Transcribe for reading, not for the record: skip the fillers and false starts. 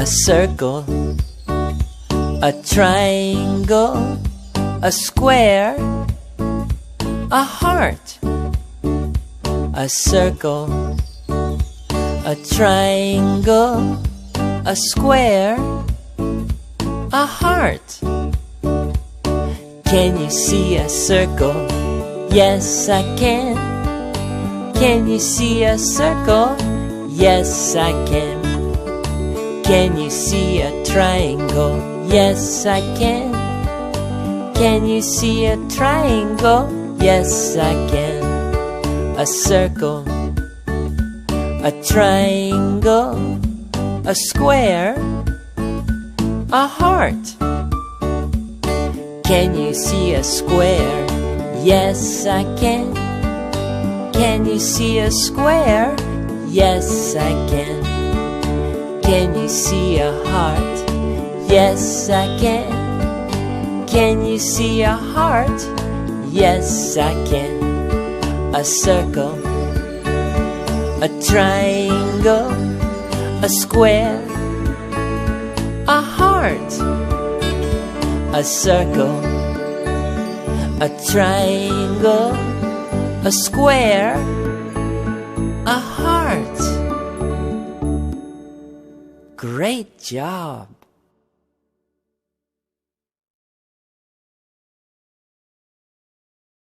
A circle, a triangle, a square, a heart. A circle, a triangle, a square, a heart. Can you see a circle? Yes, I can. Can you see a circle? Yes, I can. Can you see a triangle? Yes, I can. Can you see a triangle? Yes, I can. A circle, a triangle, a square, a heart. Can you see a square? Yes, I can. Can you see a square? Yes, I can. Can you see a heart? Yes, I can. Can you see a heart? Yes, I can. A circle, a triangle, a square, a heart. A circle, a triangle, a square, a heart. Great job!